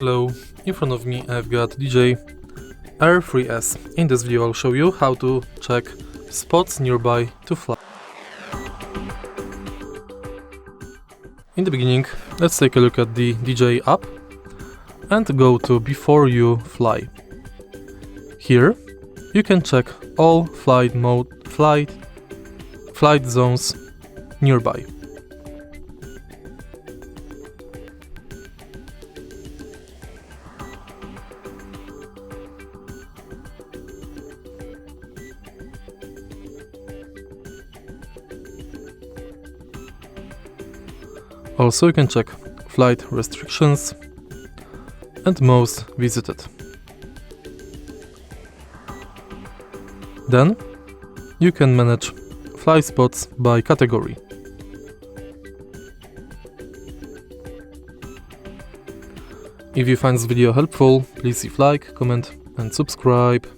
Hello, in front of me I've got DJI Air 3S. In this video I'll show you how to check spots nearby to fly. In the beginning, let's take a look at the DJI app and go to Before You Fly. Here you can check all flight zones nearby. Also, you can check flight restrictions and most visited. Then you can manage fly spots by category. If you find this video helpful, please leave like, comment and subscribe.